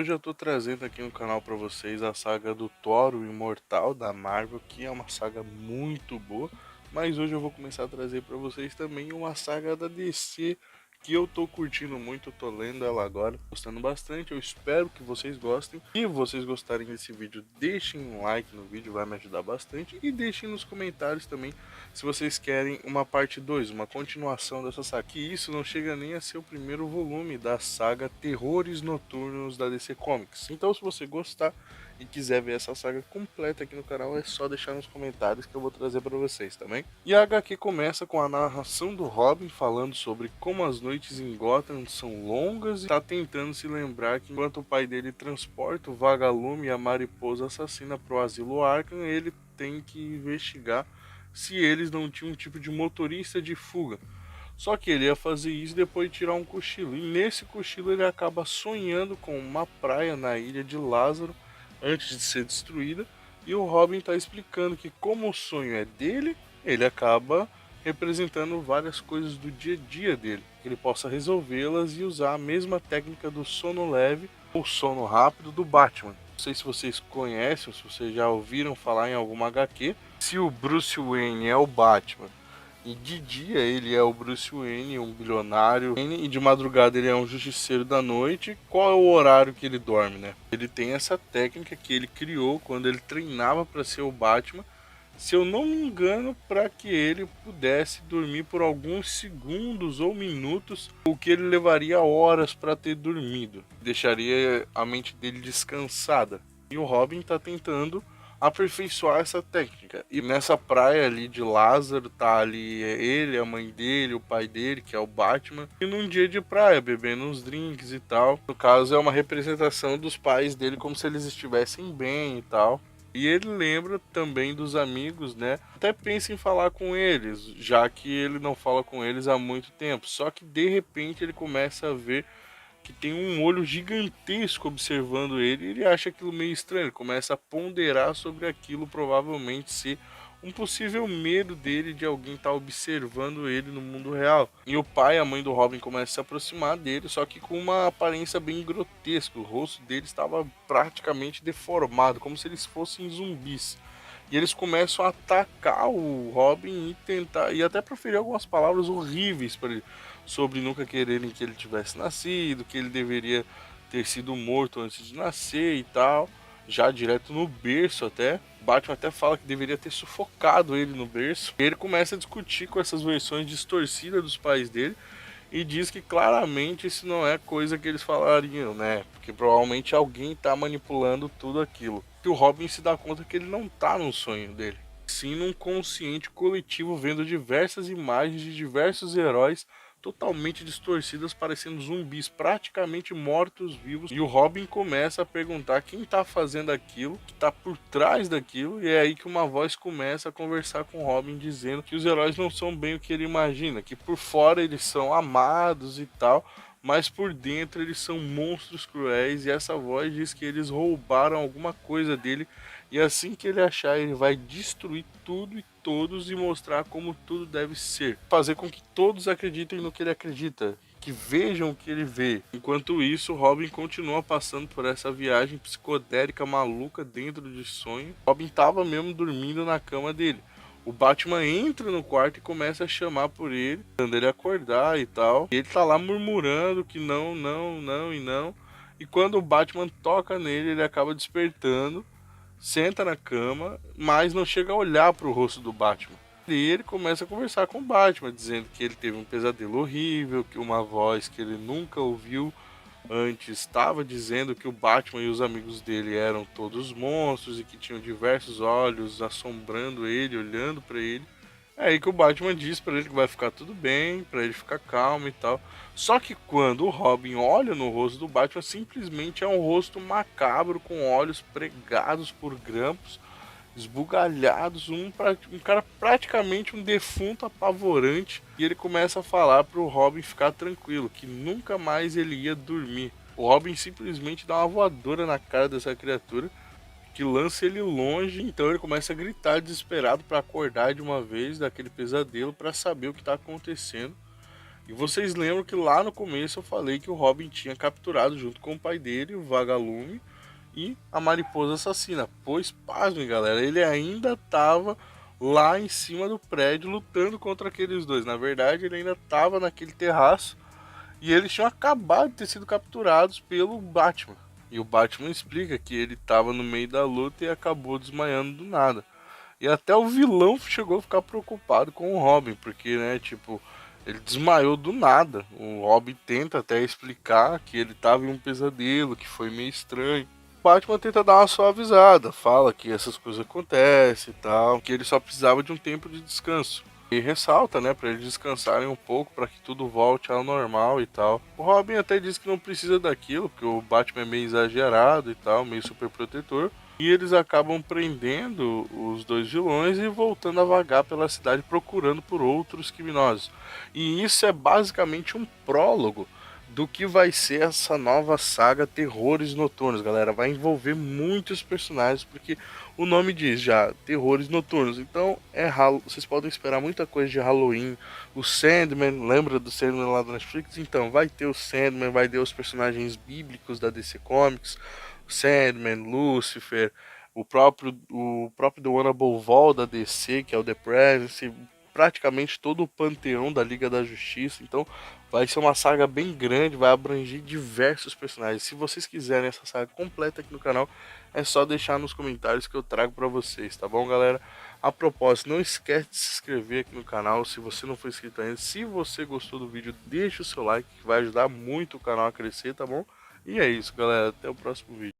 Hoje eu tô trazendo aqui no canal pra vocês a saga do Thor, o Imortal da Marvel, que é uma saga muito boa, mas hoje eu vou começar a trazer pra vocês também uma saga da DC que eu tô curtindo muito, eu tô lendo ela agora, gostando bastante, eu espero que vocês gostem. Se vocês gostarem desse vídeo, deixem um like no vídeo, vai me ajudar bastante, e deixem nos comentários também se vocês querem uma parte 2, uma continuação dessa saga, que isso não chega nem a ser o primeiro volume da saga Terrores Noturnos da DC Comics. Então se você gostar e quiser ver essa saga completa aqui no canal, é só deixar nos comentários que eu vou trazer para vocês também. E a HQ começa com a narração do Robin falando sobre como as noites em Gotham são longas e tá tentando se lembrar que enquanto o pai dele transporta o Vagalume e a Mariposa Assassina para o asilo Arkham, ele tem que investigar se eles não tinham um tipo de motorista de fuga. Só que ele ia fazer isso depois de tirar um cochilo. E nesse cochilo ele acaba sonhando com uma praia na ilha de Lázaro antes de ser destruída. E o Robin está explicando que como o sonho é dele, ele acaba representando várias coisas do dia a dia dele. Que ele possa resolvê-las e usar a mesma técnica do sono leve ou sono rápido do Batman. Não sei se vocês conhecem ou se vocês já ouviram falar em alguma HQ. Se o Bruce Wayne é o Batman e de dia ele é o Bruce Wayne, um bilionário, e de madrugada ele é um justiceiro da noite, qual é o horário que ele dorme, né? Ele tem essa técnica que ele criou quando ele treinava para ser o Batman, se eu não me engano, para que ele pudesse dormir por alguns segundos ou minutos, o que ele levaria horas para ter dormido. Deixaria a mente dele descansada. E o Robin está tentando aperfeiçoar essa técnica. E nessa praia ali de Lázaro tá ali ele, a mãe dele, o pai dele, que é o Batman, e num dia de praia, bebendo uns drinks e tal. No caso é uma representação dos pais dele como se eles estivessem bem e tal. E ele lembra também dos amigos, né? Até pensa em falar com eles, já que ele não fala com eles há muito tempo. Só que de repente ele começa a ver que tem um olho gigantesco observando ele, e ele acha aquilo meio estranho, ele começa a ponderar sobre aquilo, provavelmente ser um possível medo dele de alguém estar observando ele no mundo real. E o pai e a mãe do Robin começam a se aproximar dele, só que com uma aparência bem grotesca, o rosto dele estava praticamente deformado, como se eles fossem zumbis. E eles começam a atacar o Robin e tentar, e até proferir algumas palavras horríveis para ele, sobre nunca quererem que ele tivesse nascido, que ele deveria ter sido morto antes de nascer e tal, já direto no berço até. Batman até fala que deveria ter sufocado ele no berço. E ele começa a discutir com essas versões distorcidas dos pais dele e diz que claramente isso não é coisa que eles falariam, né? Porque provavelmente alguém tá manipulando tudo aquilo. E o Robin se dá conta que ele não tá num sonho dele, sim num consciente coletivo, vendo diversas imagens de diversos heróis totalmente distorcidas, parecendo zumbis, praticamente mortos-vivos. E o Robin começa a perguntar quem tá fazendo aquilo, que tá por trás daquilo, e é aí que uma voz começa a conversar com o Robin, dizendo que os heróis não são bem o que ele imagina, que por fora eles são amados e tal, mas por dentro eles são monstros cruéis, e essa voz diz que eles roubaram alguma coisa dele, e assim que ele achar, ele vai destruir tudo e todos e mostrar como tudo deve ser. Fazer com que todos acreditem no que ele acredita, que vejam o que ele vê. Enquanto isso, Robin continua passando por essa viagem psicodélica maluca dentro de sonho. Robin estava mesmo dormindo na cama dele. O Batman entra no quarto e começa a chamar por ele, dando ele acordar e tal. E ele tá lá murmurando que não, não, não e não. E quando o Batman toca nele, ele acaba despertando, senta na cama, mas não chega a olhar para o rosto do Batman. E ele começa a conversar com o Batman, dizendo que ele teve um pesadelo horrível, que uma voz que ele nunca ouviu antes estava dizendo que o Batman e os amigos dele eram todos monstros e que tinham diversos olhos assombrando ele, olhando para ele. É aí que o Batman diz pra ele que vai ficar tudo bem, pra ele ficar calmo e tal. Só que quando o Robin olha no rosto do Batman, simplesmente é um rosto macabro com olhos pregados por grampos, esbugalhados, um cara praticamente um defunto apavorante. E ele começa a falar pro Robin ficar tranquilo, que nunca mais ele ia dormir. O Robin simplesmente dá uma voadora na cara dessa criatura, que lança ele longe, então ele começa a gritar desesperado para acordar de uma vez daquele pesadelo, para saber o que está acontecendo. E vocês lembram que lá no começo eu falei que o Robin tinha capturado junto com o pai dele, o Vagalume e a Mariposa Assassina. Pois, pasmem galera, ele ainda estava lá em cima do prédio lutando contra aqueles dois. Na verdade, ele ainda estava naquele terraço e eles tinham acabado de ter sido capturados pelo Batman. E o Batman explica que ele estava no meio da luta e acabou desmaiando do nada. E até o vilão chegou a ficar preocupado com o Robin, porque, né, tipo, ele desmaiou do nada. O Robin tenta até explicar que ele tava em um pesadelo, que foi meio estranho. O Batman tenta dar uma suavizada, fala que essas coisas acontecem e tal, que ele só precisava de um tempo de descanso. E ressalta, né, para eles descansarem um pouco, para que tudo volte ao normal e tal. O Robin até diz que não precisa daquilo, porque o Batman é meio exagerado e tal, meio super protetor. E eles acabam prendendo os dois vilões e voltando a vagar pela cidade procurando por outros criminosos. E isso é basicamente um prólogo do que vai ser essa nova saga Terrores Noturnos, galera. Vai envolver muitos personagens, porque o nome diz já, Terrores Noturnos. Então, vocês podem esperar muita coisa de Halloween. O Sandman, lembra do Sandman lá do Netflix? Então, vai ter o Sandman, vai ter os personagens bíblicos da DC Comics. Sandman, Lucifer, o próprio The Honorable Vol da DC, que é o The Presence, praticamente todo o panteão da Liga da Justiça. Então vai ser uma saga bem grande, vai abranger diversos personagens. Se vocês quiserem essa saga completa aqui no canal, é só deixar nos comentários que eu trago para vocês, tá bom, galera? A propósito, não esquece de se inscrever aqui no canal se você não for inscrito ainda. Se você gostou do vídeo, deixa o seu like, que vai ajudar muito o canal a crescer, tá bom? E é isso, galera. Até o próximo vídeo.